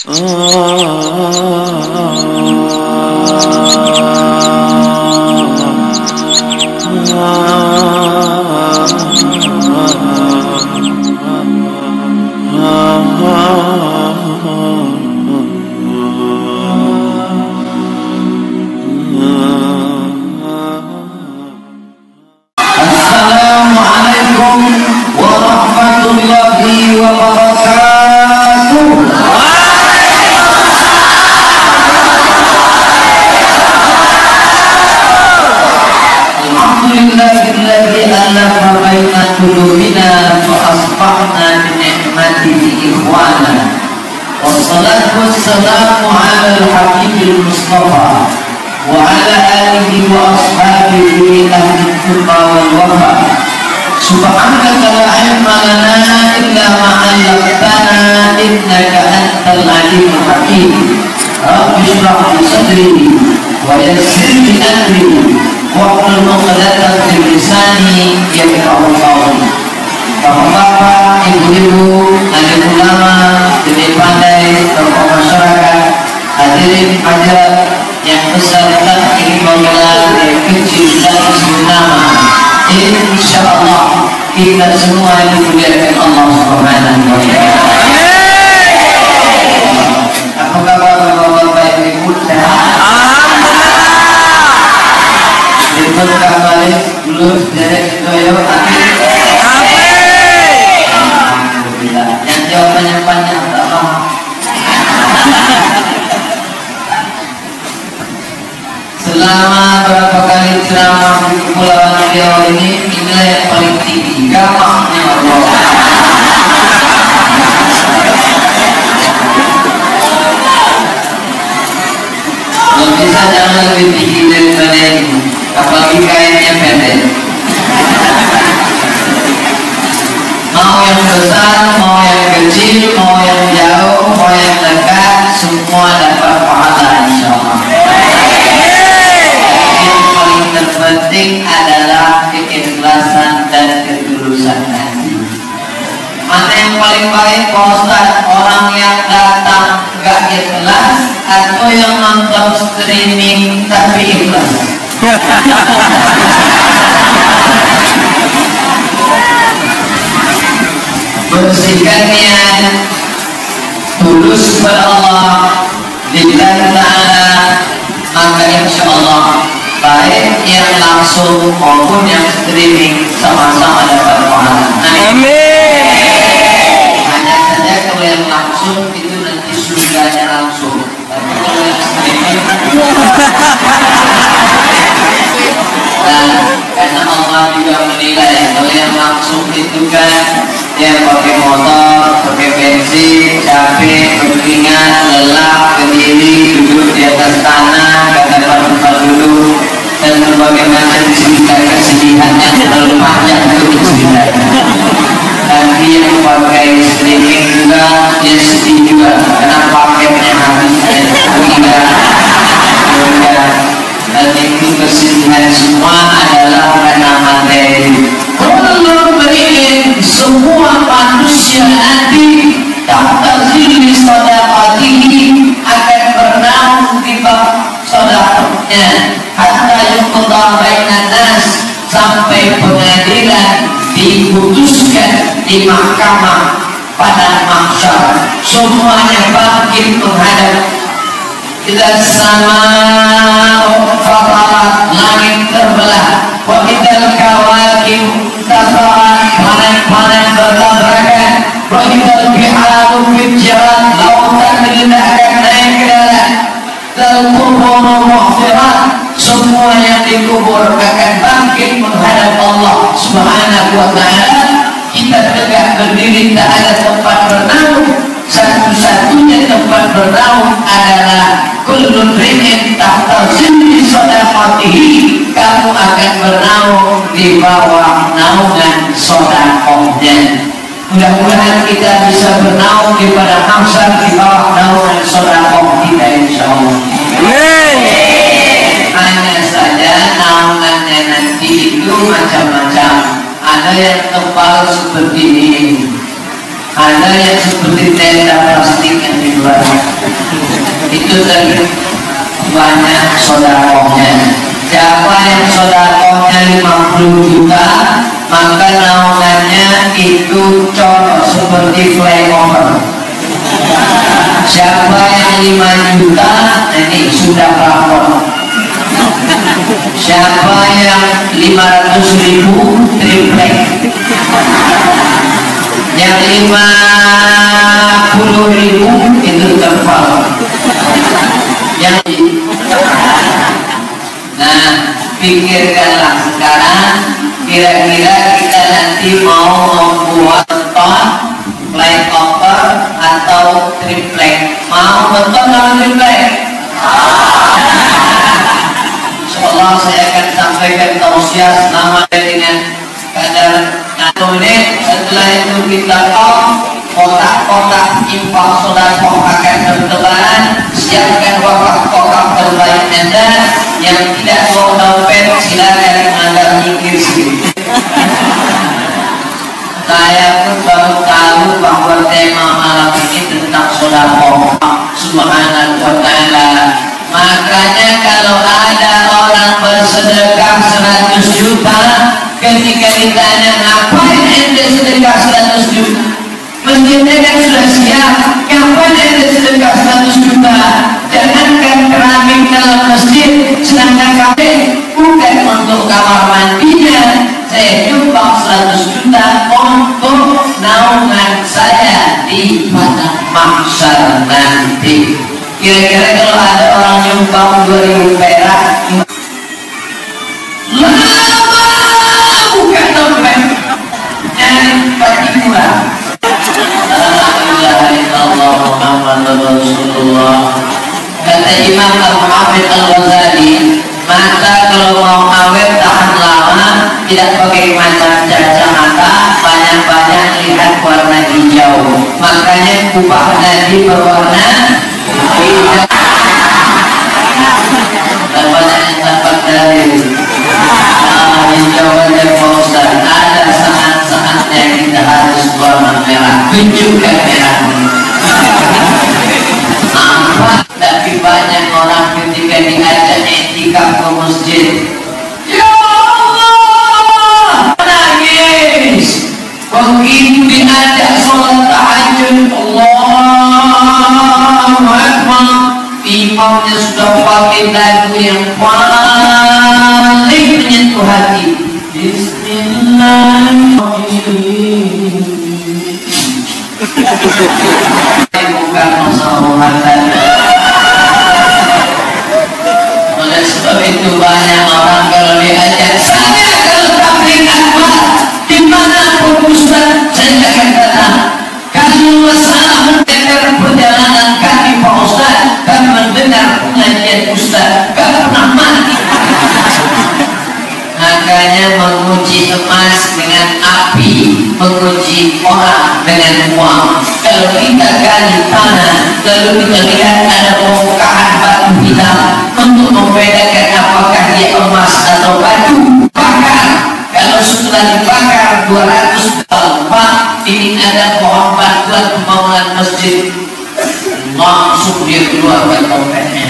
Assalamualaikum warahmatullahi wabarakatuh. Alhamdulillahilladzi alafa baina qulubina fa asbahna bi ni'matihi ikhwana. Wassalatu wassalamu ala al-habibil mustafa wa ala alihi wa ashabihi ahli tuqa wal wafa. Subhanaka la ilma lana illa ma 'allamtana innaka antal alimul hakim. Rabbi shrah li sadri wa yassir li amri wahlul 'uqdatam min lisani yafqahu qawli. Bapak-bapak, ibu-ibu, alim ulama, demi pandai, tokoh masyarakat, hadirin hadirat yang besar dan ini menggelar yang kecil dan nama. Insya Allah kita semua dimuliakan Allah Subhanahu wa Ta'ala. Apa kabar bapak-bapak ibu sehat? Alhamdulillah. Terima kasih belum dari doyo alhamdulillah. Yang jawabannya panjang tak mau. Selama berapa kali ceramah di Kepulauan Riau ini, inilah yang paling tinggi gampangnya Allah. Kalau bisa jangan lebih tinggi daripada ini, apalagi kainnya pendek. Mau yang besar, mau yang kecil, mau yang jauh, mau yang dekat, semua dapat pahala insya Allah. Terpenting adalah keikhlasan dan ketulusan hati. Mana yang paling baik Pak Ustaz? Orang yang datang gak ikhlas atau yang nonton streaming tapi ikhlas? Bersihkan niat, tulus kepada Allah, lillahi ta'ala, maka insya Allah baik yang langsung maupun yang streaming sama-sama dapat pahala. Amin. Hanya saja kalau yang langsung itu nanti surganya langsung. Tapi kalau yang streaming dan karena Allah juga menilai kalau yang langsung itu kan dia pakai motor, pakai bensin, capek, berkeringat, lelah, berdiri, duduk di atas tanah, kata tempat duduk dan berbagai macam cerita kesedihan yang terlalu panjang untuk diceritakan. Tapi yang pakai streaming juga dia sedih juga karena paketnya habis dan itu kesedihan semua adalah karena materi. Kalau berikan semua manusia nanti tak terzili sedekahnya akan bernaung di bawah sedekahnya hatta yuqda bainan nas sampai pengadilan diputuskan di mahkamah pada mahsyar semuanya bangkit menghadap ila sama fatarat langit terbelah wa idal kawakib tasarat planet-planet bertabrakan wa idal biharu fijarat lautan direndahkan naik ke darat dan kubur muhfirat semua yang dikubur akan bangkit menghadap Allah Subhanahu wa Ta'ala. Kita tegak berdiri tak ada tempat bernaung, satu-satunya tempat bernaung adalah kullu ri'in tahta zilli sadaqatihi. Kamu akan bernaung di bawah naungan sedekahnya. Mudah-mudahan kita bisa bernaung di pada mahsyar di bawah naungan sedekah kita insyaallah. Hanya saja naungannya nanti itu macam-macam. Ada yang tebal seperti ini, ada yang seperti tenda plastik yang di luar. banyak sodakohnya. Siapa yang sodakohnya 50 juta, maka naungannya itu contoh seperti flyover. Siapa yang 5 juta, ini sudah plafon. Siapa yang 500.000, triplek. Yang 50.000 itu terpal. Yang nah, pikirkanlah sekarang, kira-kira kita nanti mau membuat beton, flyover atau triplek. Mau beton atau triplek? Insyaallah saya akan sampaikan tausiah selama dengan kadar 1 menit. Setelah itu kita kotak-kotak infak sedekah akan bertebaran. Siapkan wakaf kotak terbaik Anda. Yang tidak mau dompet silakan Anda mikir sendiri. Saya pun baru tahu bahwa tema malam ini tentang sedekah. Subhanallah wa ta'ala. Makanya kalau ada orang bersedekah 100 juta, ketika ditanya ngapain ente sedekah 100 juta, masjidnya kan sudah siap, ngapain ente sedekah 100 juta? Jangankan keramik dalam masjid, sedangkan kafe bukan untuk kamar mandinya. Saya nyumbang 100 juta untuk naungan saya di padang mahsyar nanti. Kira-kira kalau ada orang nyumbang 2.000 perak, lama buka dompet nyari bagi murah. Alhamdulillah, Muhammadur Rasulullah. Kata Imam Al-Hafidh Al-Ghazali, mata kalau mau awet tahan lama, tidak pakai kacamata, banyak-banyak lihat warna hijau. Makanya kubah Nabi berwarna hijau. Dan banyak yang dapat dari hijau dan Fauzan. Ada saat-saatnya kita harus warna merah. Tunjukkan merah. Tapi banyak orang ketika diajak i'tikaf ke masjid, ya Allah, nangis. Begitu diajak sholat tahajud, Allahu Akbar, imamnya sudah pakai lagu yang paling menyentuh hati. Bismillahirrahmanirrahim. Bukan masalah rumah tangga. Oleh sebab itu banyak orang kalau diajak, saya kalau tabligh akbar dimanapun Ustaz, saya akan datang. Kalau masalah mendengar perjalanan kaki Pak Ustaz dan mendengar pengajian Ustaz, gak pernah mati. Makanya menguji emas dengan api, menguji orang dengan uang. Kalau kita gali tanah, lalu kita lihat ada bongkahan batu hitam, untuk membedakan apakah dia emas atau batu, bakar. Kalau setelah dibakar 200 Pak, ini ada pohon bantuan pembangunan masjid, langsung dia keluarkan dompetnya.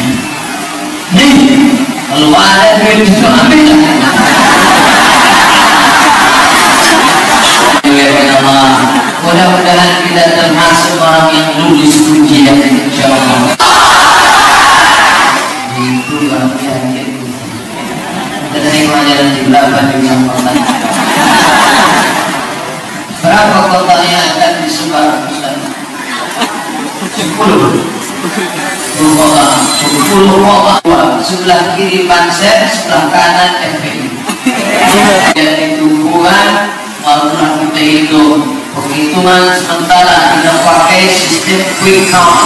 Nih, kalau ada duit itu ambil. Mudah-mudahan kita termasuk orang yang lulus ujian, insyaallah. Itu yang yakin. Kita terima jalan di belakang dengan Allah. Berapa kota yang akan disebar Ustaz? 10 kota. Sebelah kiri Banser, sebelah kanan FPI. Jadi dukungan, barulah kita hitung. Penghitungan sementara kita pakai sistem quick count.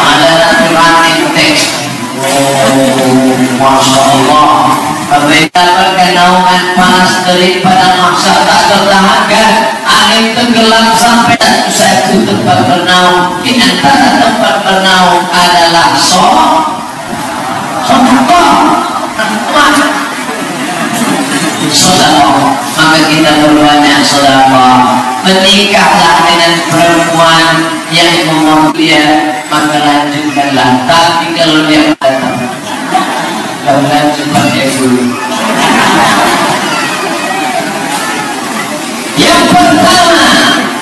Ada nanti running text. Oh, Masya Allah. Pemerintah berkenaungan panas daripada maksa tak tertahankan. Angin tenggelam sampai satu tempat bernaung. Di antara tempat bernaung adalah sedekah. Maka kita berbanyak sedekah. Menikahlah dengan perempuan yang memulia. maka lanjutkanlah. Tapi kalau dia datang, kalau lanjut pakai dulu. Yang pertama,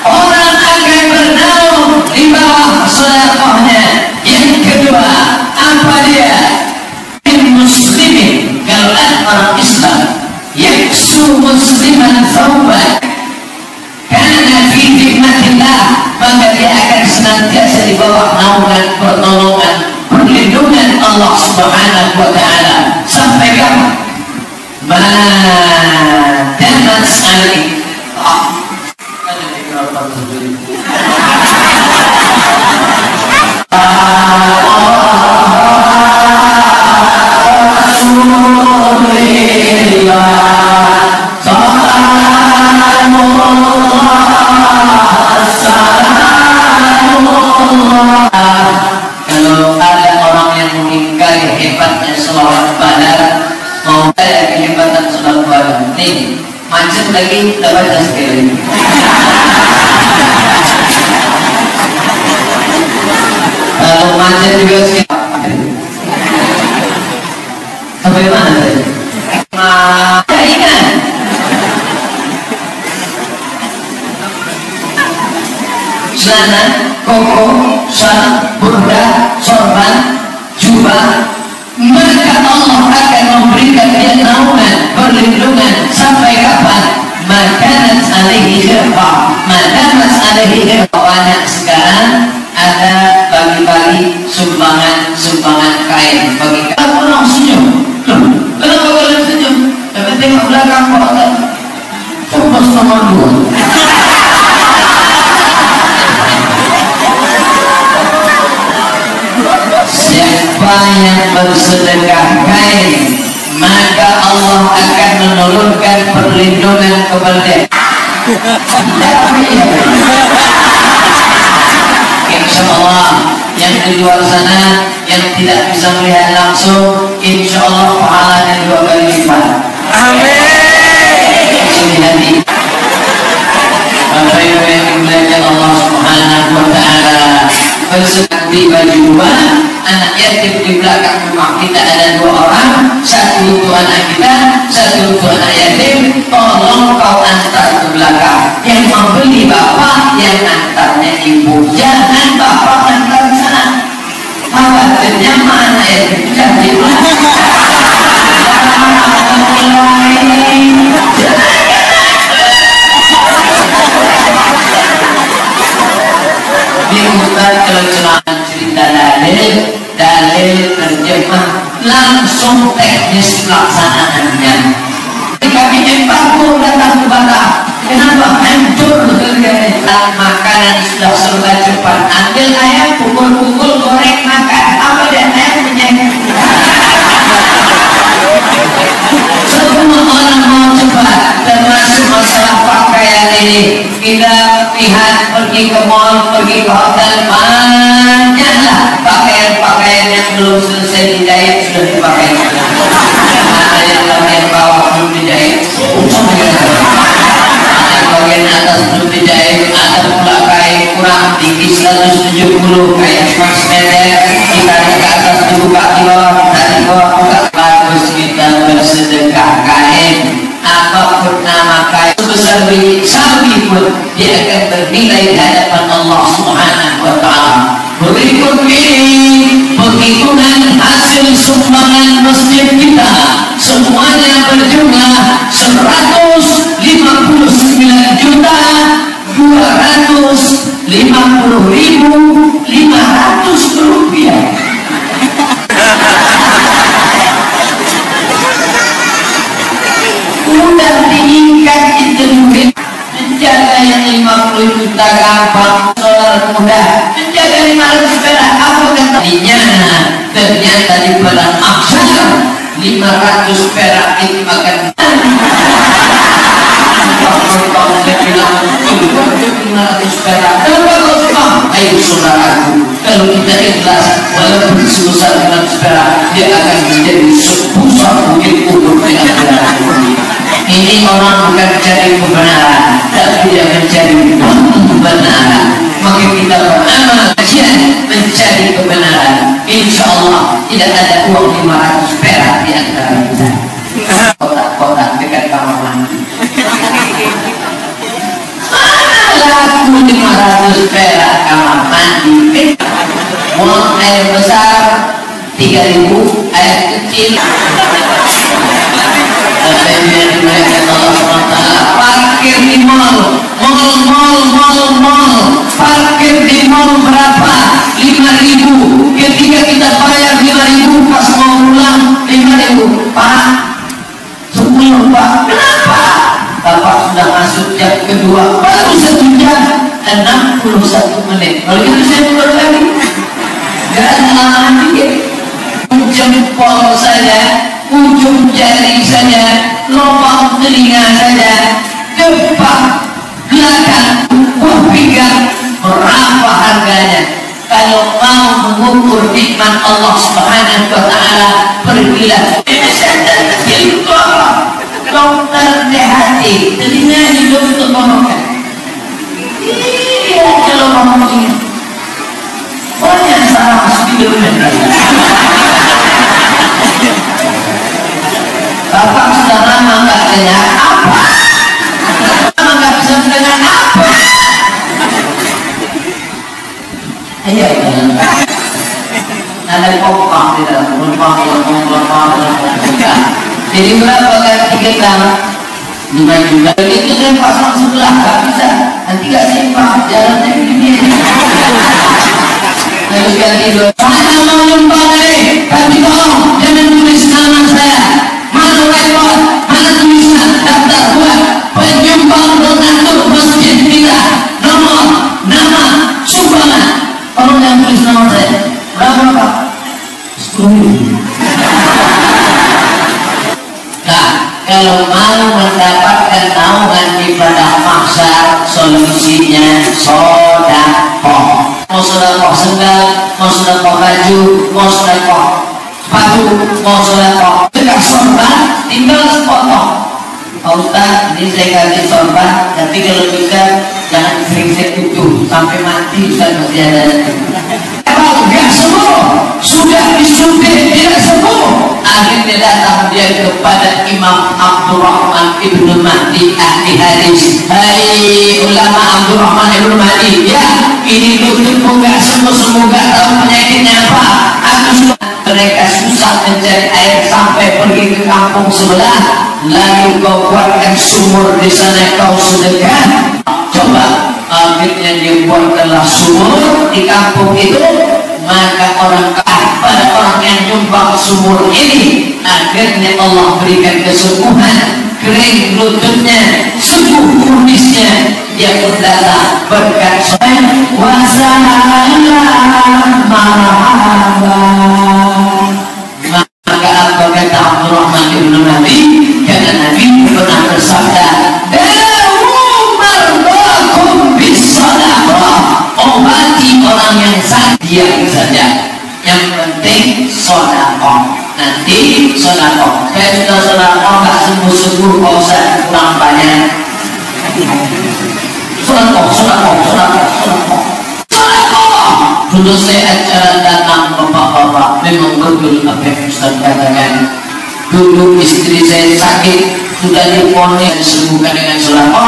orang akan bernaung di bawah sedekahnya. Yang kedua, apa dia? Muslimin, kalau orang Islam yaksu musliman thawban karena fi hikmatillah, maka dia akan senantiasa di bawah naungan, pertolongan, perlindungan Allah Subhanahu wa ta'ala sampai kapan? Madamat alaihi kalau ada orang yang mengingkari hebatnya sholat Badar, mau ada kehebatan sholat Badar, nih macet lagi, kita baca sekali. Kalau macet juga sih. Sampai mana tadi? Ingat. Celana, koko, syal, burda, sorban, jubah, maka Allah akan memberikan dia naungan, perlindungan sampai kapan? Makanan alaihi khirqah, makanan alaihi khirqah. Anak sekarang ada bagi-bagi sumbangan kain bagi kamu. Orang senyum, kenapa kalian senyum? Tapi tengok belakang kok ada fokus nomor 2. Siapa yang bersedekah kain, maka Allah akan menurunkan perlindungan kepada dia. Insya Allah yang di luar sana yang tidak bisa melihat langsung, insya Allah pahalanya 2 kali lipat. Amin. Hati. Bapak Ibu yang dimuliakan Allah Subhanahu wa ta'ala, bersedekah di baju anak yatim di belakang rumah kita ada 2 orang, satu untuk anak kita, satu untuk anak yatim. Tolong kau antar ke belakang. Yang membeli bapak, yang antarnya ibu. Jangan bapak antar sana. Khawatirnya mana yatim jadi di Ustaz celah-celahan cerita dalil terjemah langsung teknis pelaksanaannya. Kami embargo datang ke Batam, kenapa hancur makanan sudah serba cepat, ambil ayam pukul-pukul goreng makan apa dan ayam menyayang. Semua orang mau cepat, termasuk masalah pakaian ini. Kita lihat pergi ke mall, pergi ke hotel, banyaklah pakaian-pakaian yang belum selesai dijahit sudah dipakai. Ada yang bagian bawah belum dijahit, ada bagian atas belum dijahit, ada pula kain kurang tinggi 170 kain sweater, kita di atas dibuka di bawah, kita di bawah buka. Bagus kita bersedekah kain, apapun nama kain sebesar biji sawi pun dia akan bernilai di hadapan Allah Subhanahu wa ta'ala. Berikut ini penghitungan hasil sumbangan masjid kita, semuanya berjumlah 159.250.500 rupiah. Udah diingat itu duit. Menjaga yang 50 juta gampang, dolar mudah. Menjaga 500 perak apa kan tadinya? Ternyata di bulan Aksar 500 perak itu akan 500 perak. Ayo saudaraku, kalau kita ikhlas walaupun sebesar 500 perak, dia akan menjadi sebesar bukit Uhud di akhirat. Ini orang bukan mencari kebenaran, tapi dia mencari pembenaran. maka kita beramal kajian mencari kebenaran. Insya Allah tidak ada uang 500 perak di antara kita. Kotak-kotak dekat kamar mandi. Mana laku 500 perak kamar mandi? Uang air besar 3.000, air kecil parkir di mall, parkir di mall berapa? 5.000. Ketika kita bayar 5.000 pas mau pulang 5.000, Pak 10 Pak. Kenapa? Bapak sudah masuk jam kedua, baru 1 jam 61 menit. Kalau itu saya pulang lagi, gak ada lama dikit. Jempol saja, ujung jari saja, lubang telinga saja, depan, belakang, buah pinggang, berapa harganya? Kalau mau mengukur nikmat Allah Subhanahu wa Ta'ala, pergilah dokter hati, telinga hidup untuk ngomongkan. Iya, kalau ngomongin banyak salah hidupnya. Bapak sudah lama nggak dengar apa? Lama nggak bisa mendengar apa? Ayo, ada pompa di dalam pompa. Jadi berapa kali tiket lama? 5 juta. Itu saya pasang sebelah nggak bisa. Nanti nggak seimbang jalannya begini. Harus ganti dua. Saya mau nyumbang nih, tapi tolong jangan tulis nama saya. Mana repot, mana tulisan daftar buat penyumbang donatur masjid kita, nomor, nama, sumbangan. Tolong jangan tulis nama saya. Berapa Pak? 10.000. Nah, kalau mau mendapatkan naungan ibadah mahsyar, solusinya sedekah. Mau sedekah sendal, mau sedekah baju, mau sedekah sepatu, mau sedekah dekat sorban, tinggal sepotong. Pak Ustaz, ini saya kasih sorban, tapi kalau bisa jangan sering-sering utuh sampai mati. Ustaz masih ada. Kalau nggak sembuh, sudah disuntik tidak sembuh, akhirnya datang dia kepada Imam Abdurrahman Ibnu Mahdi ahli hadis. Hai ulama Abdurrahman Ibnu Mahdi, ya ini lututmu nggak sembuh, nggak tahu penyakitnya apa. Aku sudah. Mereka susah mencari air sampai pergi ke kampung sebelah, lalu kau buatkan sumur di sana, kau sedekah. Coba, akhirnya dia buatkanlah sumur di kampung itu. Maka orang pada orang yang nyumbang sumur ini, akhirnya Allah berikan kesembuhan, kering lututnya, sembuh kumisnya. Dia berdata berkat wasalam marhaban. Maka apa kata Abdurrahman Ibnu Mahdi? Karena Nabi pernah bersabda, obati orang yang sakit, diam saja. Yang penting sedekah. Nanti sedekah. Saya sudah sedekah nggak sembuh-sembuh, kau usah kurang banyak. Sedekah. Dulu saya acara datang bapak-bapak, memang betul apa yang Ustaz katakan. Dulu istri saya sakit, sudah diponis disembuhkan dengan sedekah.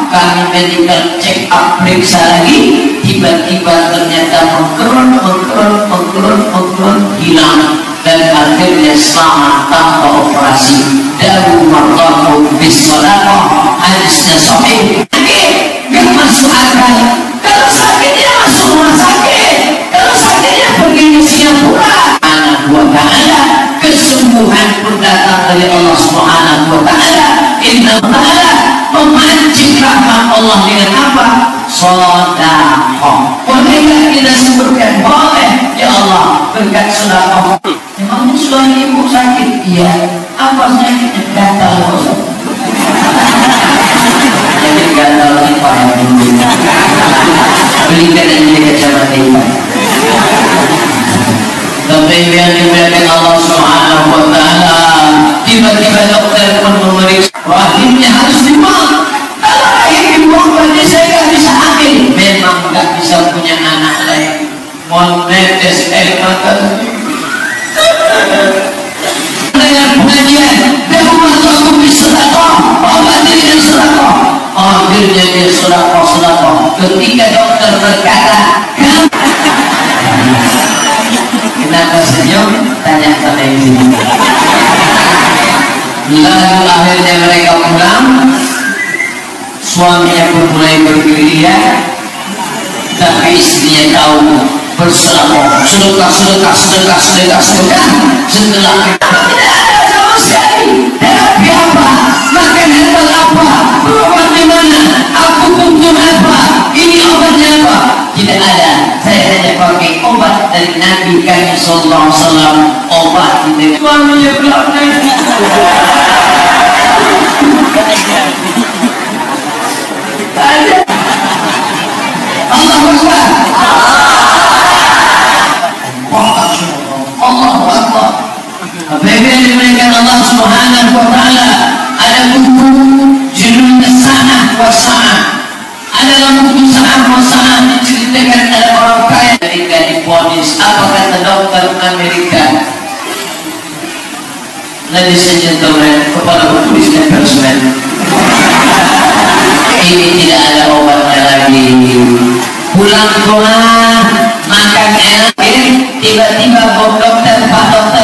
Kami medical check up periksa lagi, tiba-tiba ternyata mengkerut hilang, dan akhirnya selamat tanpa operasi. Dawu martahu bisadaqah, hadisnya sahih. Gak masuk akal. Kalau sakitnya masuk rumah sakit, kalau sakitnya pergi ke Singapura. Subhanahu wa ta'ala, kesembuhan pun datang dari Allah Subhanahu wa ta'ala. Inna ta'ala memancing rahmat Allah dengan apa? Sedekah. Boleh kita sebutkan? Boleh. Ya Allah, berkat sedekah. Memang suami ibu sakit? Iya. Apa sakitnya? Gatal. Jadi gatal lipat yang dulu. Belikan yang beli kacamata lipat. Tapi yang dimuliakan Allah Subhanahu wa ta'ala, tiba-tiba dokter pun memeriksa rahimnya harus dibuang. Kalau rahim dibuang netes air mata. Dengan pengajian, dia membantu aku bersedekah, obati dengan sedekah. Akhirnya dia sedekah. Ketika dokter berkata, kenapa senyum? Tanya sama ibu. Lalu akhirnya mereka pulang. Suaminya pun mulai bergerilya, tapi istrinya tahu bersedekah. Setelah tidak ada sama sekali terapi apa, makan herbal apa, berobat di mana, aku puntur apa, ini obatnya apa, tidak ada. Saya hanya pakai obat dari Nabi kami sallallahu alaihi wasallam, obat itu. Suaminya bilang Allahu Akbar. Allahu Akbar. Apabila dimuliakan Allah Subhanahu wa taala, ada buku judulnya Sa'ah wa Sa'ah. Ada dalam buku Sa'ah wa Sa'ah diceritakan ada orang kaya ketika divonis. Apa kata dokter Amerika? Ladies and gentlemen, kepada petugas dan personel, ini tidak ada obatnya lagi. Pulang ke rumah makan enak, tiba-tiba Pak dokter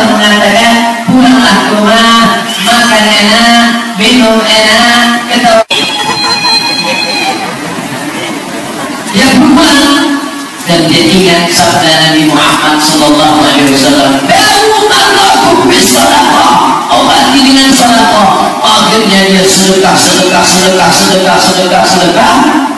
mengatakan pulanglah ke rumah makan enak, minum enak, ketawa. Ya pulang dan dia ingat sabda Nabi Muhammad sallallahu alaihi wasallam, "Da'u bis-sadaqah." Obati dengan sedekah. Akhirnya dia sedekah.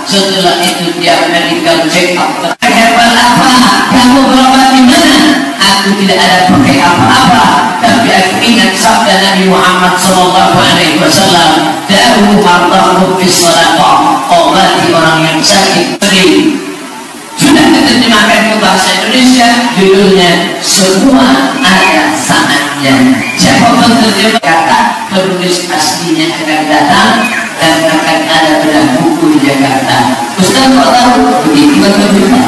Setelah itu dia medical check up. Herbal apa? Kamu berobat di mana? Aku tidak ada pakai apa-apa, tapi aku ingat sabda Nabi Muhammad sallallahu alaihi wasallam, "Da'u mardakum bis-sadaqah." Obati orang yang sakit perih. Sudah diterjemahkan ke bahasa Indonesia, judulnya Semua Ada Saatnya. Siapa penerjemah kata, penulis aslinya akan datang dan akan ada dalam buku di Jakarta. Ustaz kok tahu? Begitu kan kita.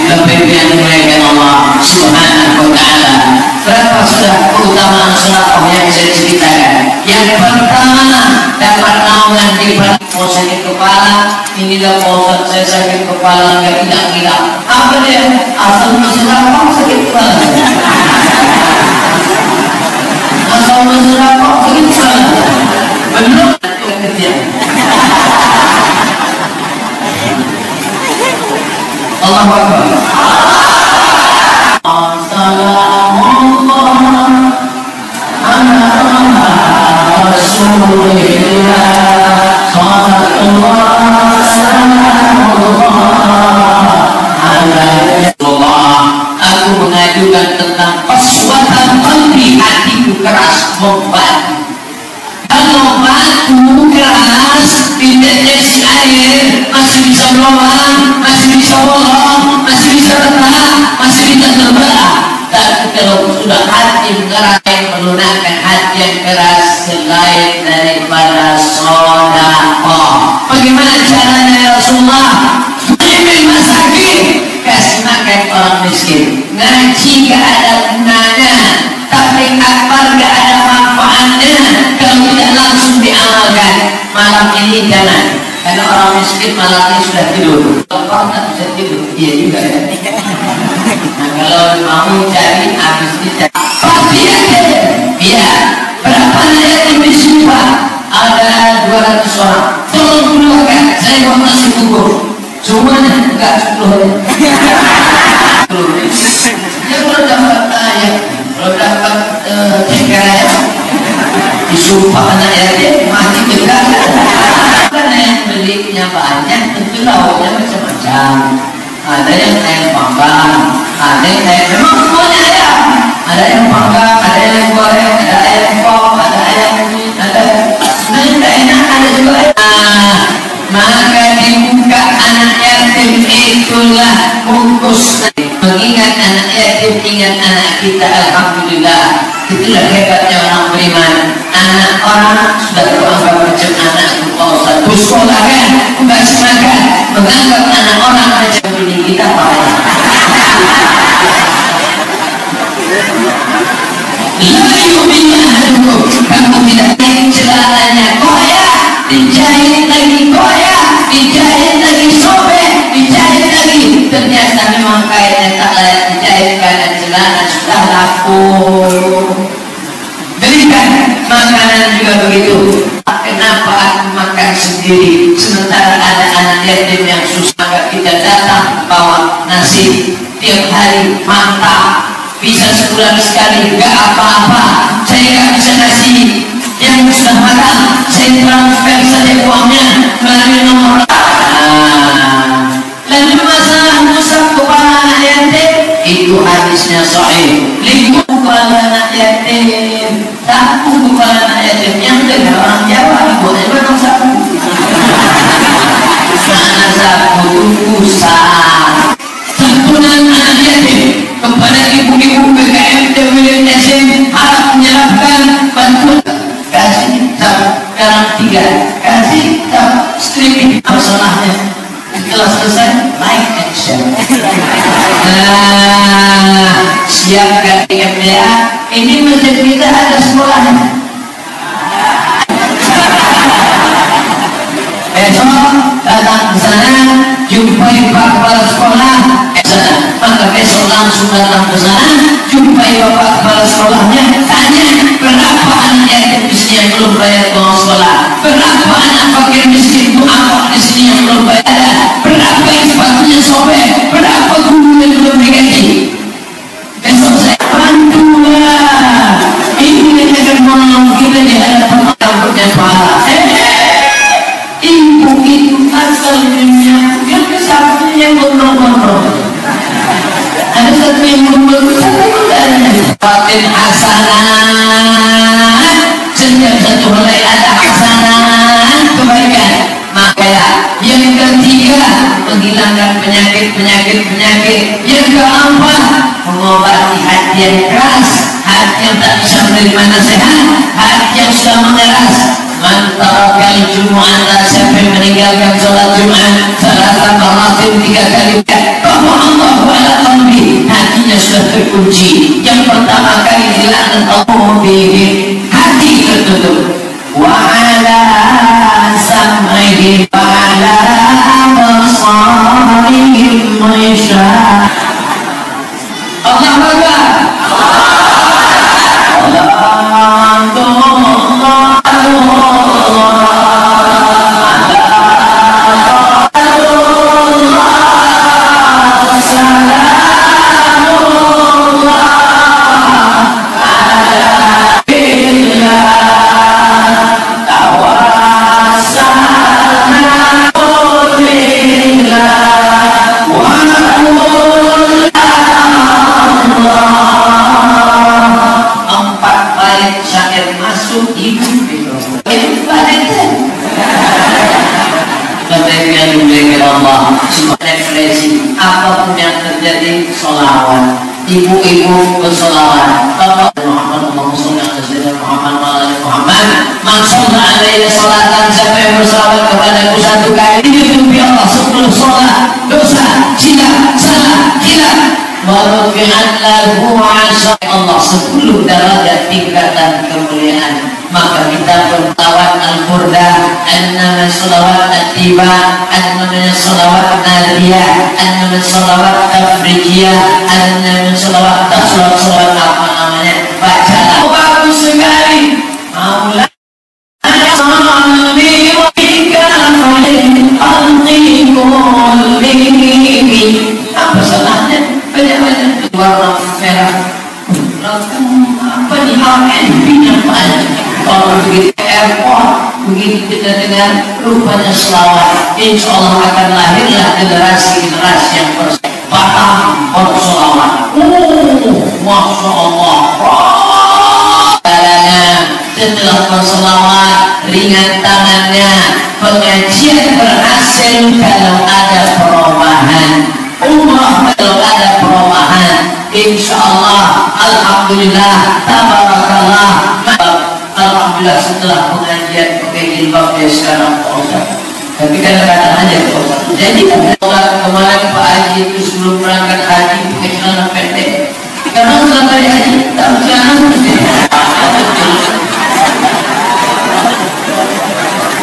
Tapi yang dimuliakan Allah Subhanahu wa taala, berapa sudah keutamaan sedekah yang saya ceritakan? Yang pertama, dapat naungan di mau sakit kepala, inilah Ustaz saya sakit kepala nggak hilang. Apa dia? Asal sedekah sakit kepala. Asal sedekah sakit kepala. Belum kerja. Allahu Akbar. Assalamualaikum ala Rasulillah. Aku mengajukan tentang persuatan qalbi, hatiku keras membatu. Kalau batu keras ditetes air masih bisa berubah, masih bisa bolong, masih bisa retak, masih bisa terbelah. Tapi kalau sudah hati keras, menggunakan hati yang keras selain daripada sedekah. Bagaimana caranya ya Rasulullah? Ini masakin, kasih makan orang miskin. Ngaji gak ada gunanya, tapi akbar gak ada manfaatnya kalau tidak langsung diamalkan. Malam ini jangan, karena orang miskin malamnya sudah tidur. Kalau tak bisa tidur, dia juga ya. Nah, kalau mau cari habis dicari pasti ada. Iya, berapa yatim di sini Pak? Ada 200 orang. Tolong keluarkan, saya mau nasi bubur. Semuanya enggak 10. Ya kalau dapat ayat, kalau dapat cengkeh, disumpah anak yatim mati juga. Karena yang belinya banyak, tentu lauknya macam-macam. Ada yang ayam panggang, ada yang ayam, memang semuanya ada. Ada yang panggang, ada yang goreng, ada ayam pop, ada ayam ini, ada sebenarnya enak, ada juga. Maka dibuka anak yatim itulah bungkus. Mengingat anak yatim, ingat anak kita. Alhamdulillah, itulah hebatnya orang beriman. Anak orang sudah beranggap macam anak Ustaz. Sekolah kan, kasih makan, menganggap anak orang macam ini kita apa? sendiri, sementara ada anak yatim yang susah gak kita datang bawa nasi tiap hari mantap, bisa sebulan sekali gak apa-apa. Saya gak bisa nasi yang sudah matang, saya transfer saja uangnya melalui nomor. Lalu masalah musab kepala anak yatim itu hadisnya sahih. Liku kepala anak yatim, sapu kepala anak yatim yang dengar orang Jawa dibuatnya memang sapu. Mana sapu usah santunan anak yatim kepada ibu-ibu PKM TWN harap menyerahkan bantuan. Kasih sekarang 3, kasih streaming masalahnya. Setelah selesai like and share. Siapkan MDA. Ini masjid kita ada sekolahnya. Besok datang ke sana, jumpai Pak Kepala Sekolah. Maka besok langsung datang ke sana, jumpai Bapak Kepala Sekolahnya, tanya berapa anak yatim di sini yang belum bayar uang sekolah, berapa anak fakir miskin apa di sini yang belum bayar, berapa yang sepatunya sobek, berapa guru yang belum digaji. Besok saya bantulah. Ini akan menolong kita di hadapan Allah berjamaah. Ibu itu asalnya yang kesatunya yang gondrong-gondrong. Ada satu yang gondrong-gondrong, Fatin hasanah. Setiap satu helai ada hasanah kebaikan. Maka yang ketiga menghilangkan penyakit. Yang keempat mengobati hati yang keras, hati yang tak bisa menerima nasihat, hati yang sudah mengeras. Mantarakal Jum'at, siapa yang meninggalkan sholat Jum'at salatan maratin 3 kali, bahwa Allah wa'ala qalbi, hatinya sudah terkunci. Yang pertama kali dilaknat Allah bihi, hati tertutup. Wa'ala sam'ihi wa'ala basarihim maisha. Allah Akbar. Apapun yang terjadi, sholawat. Ibu-ibu bersolawat. Bapak Muhammad Maksudnya alaihi sholatan, siapa yang bersolawat kepadaku 1 kali ditutupi Allah 10 sholat dosa, silap, salah, hilaf. Warufi'an lahu 'ashar, Allah 10 derajat tingkatan kemuliaan. Maka kita berselawat al-burdah, an-nama selawat at-tiba, an-nama selawat nadiyah, an-nama selawat tafrijiyah, an-nama selawat selawat apa namanya, bacalah. Oh, bagus sekali. Maula apa salahnya? Banyak-banyak warna merah. Apa di HNB namanya? Kalau begitu airport, begitu kita dengar rupanya selawat, insya Allah akan lahirlah generasi-generasi yang berpaham berselawat. Masya Allah. Setelah berselawat, ringan tangannya, pengajian berhasil kalau ada perubahan. Umrah kalau ada perubahan, insya Allah, alhamdulillah, tabarakallah. Alhamdulillah setelah pengajian pakai jilbab dia sekarang Ustaz. Tapi kadang-kadang aja Ustaz. Jadi kemarin Pak Haji itu sebelum berangkat haji pakai celana pendek. Karena setelah dari haji tak celana pendek.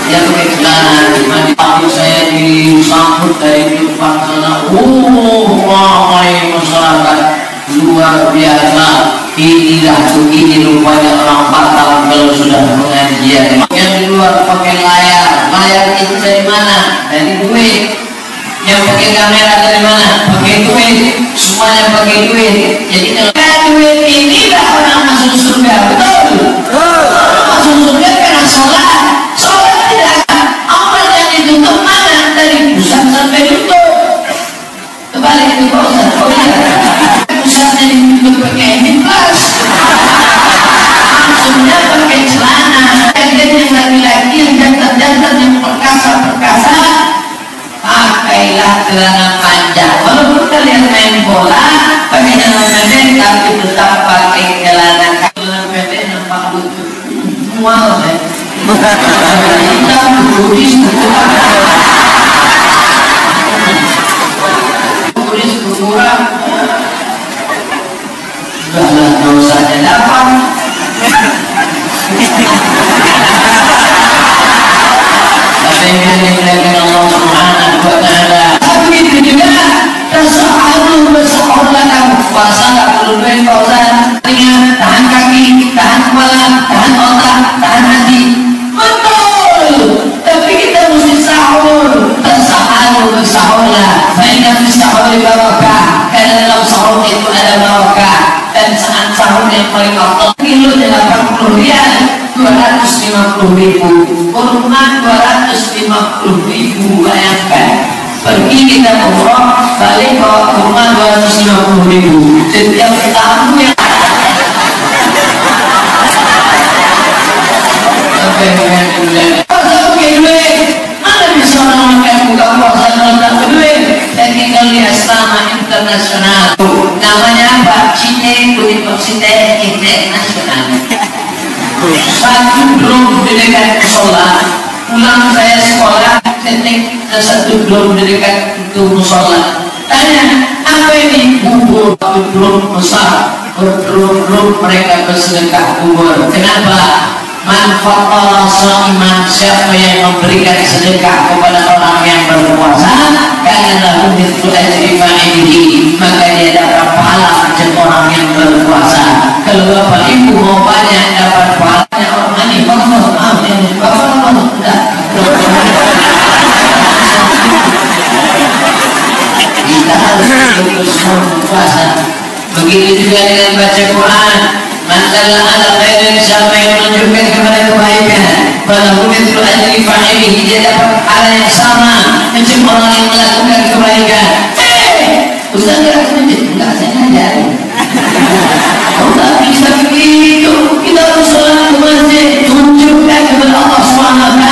Dia pakai celana, di pagi saya disambut dari depan sana. Ramai masyarakat luar biasa. Inilah begini rupanya orang Batak kalau sudah pengajian. Yang di luar pakai layar, layar itu dari mana? Dari duit. Yang pakai kamera dari mana? Pakai duit. Semuanya pakai duit. Jadi kalau duit ini lah orang masuk surga, betul? Masuk surga karena sholat. Sholat tidak amal yang ditutup mana? Dari pusat sampai lutut. Kembali itu pusat. Oh iya. Pusatnya ditutup pakai minibus. Maksudnya pakai celana. Yang laki-laki yang jantan-jantan yang perkasa-perkasa, pakailah celana panjang. Walaupun kalian main bola pakai celana pendek, tapi tetap pakai celana pendek nampak lucu. Mual deh. Kita buris berkurang. Sudahlah dosanya dapat. Tapi yang dilakukan Allah Subhanahu wa Ta'ala. Tapi itu juga tasahalu bersekolah kamu puasa tak perlu duit pausan. Tahan kaki, tahan kepala, tahan otak, tahan hati. Betul. Tapi kita mesti sahur. Tasahalu bersahurlah. Mainkan sahur di barokah. Karena dalam sahur itu ada barokah. Dan saat sahur yang paling afdal kilo 80 rial, 250.000, kurma 250.000. Bayangkan, pergi kita umroh, balik bawa kurma 250.000 setiap tamu yang mana bisa orang yang buka puasa dalam duit. Dan tinggal di asrama internasional, namanya apa? Cine Universitas Internasional. Satu belum di dekat musola, pulang saya sekolah, teknik satu belum di dekat itu musola. Tanya, apa ini? Bubur belum besar, belum mereka bersedekah bubur. Kenapa? Manfaat iman, siapa yang memberikan sedekah kepada orang yang berpuasa, karena lahu mithlu ajri fa'ilihi, maka dia dapat pahala macam orang yang berpuasa. Kalau bapak ibu mau banyak dapat pahalanya orang ini, kita harus terus berpuasa. Begitu juga dengan baca Quran. Masalah ala khairin, siapa yang menunjukkan kepada kebaikan, falahu mithlu ajri fa'ilihi, dia dapat pahala yang sama macam orang yang melakukan kebaikan. Ustaz nggak tunjuk, enggak, saya ngajarin. Kau tak bisa begitu. Kita harus sholat ke masjid, tunjukkan kepada Allah SWT.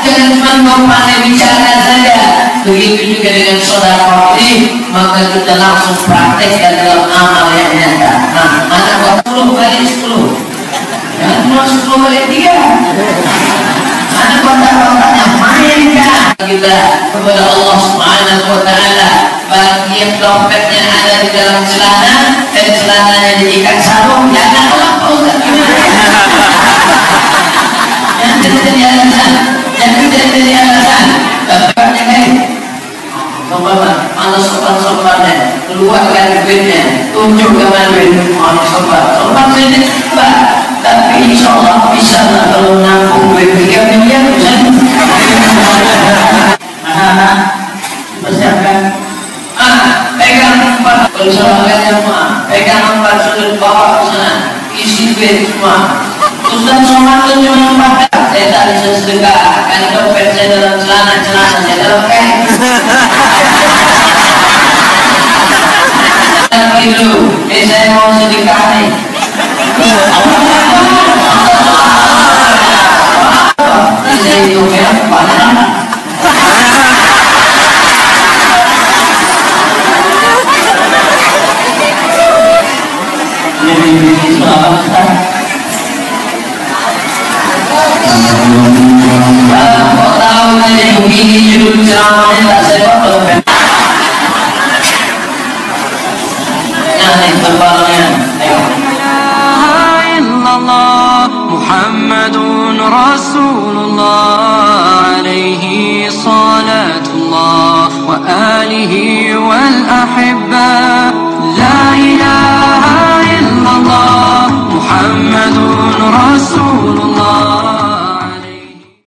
Jangan cuma kau pandai bicara saja. Begitu juga dengan saudara ini, maka kita langsung praktekkan dalam amal yang nyata. Nah, anak buat 10 kali 10, jangan cuma 10 kali 3. Anak buat mainkan kita kepada Allah Subhanahu wa Ta'ala. Bagi yang dompetnya ada di dalam celana dan celananya dijadikan sarung, janganlah Pak Ustaz. Jangan jadi alasan, jangan jadi alasan. Dompetnya kan, mana sopan-sopannya, keluarkan duitnya, tunjuk kemana duit, mana sopan sini, Pak. Tapi insya Allah bisa lah kalau nampung duit 3 miliar, bisa. Anak-anak, persiapkan. Pegang 4, kalau salahkannya semua, pegang 4 sudut bawah ke sana, isi duit semua. Ustaz Somad itu cuma 4, saya tak bisa sedekah, kan dompet saya dalam celana saya dalam kain. Tapi dulu, saya mau sedekah nih.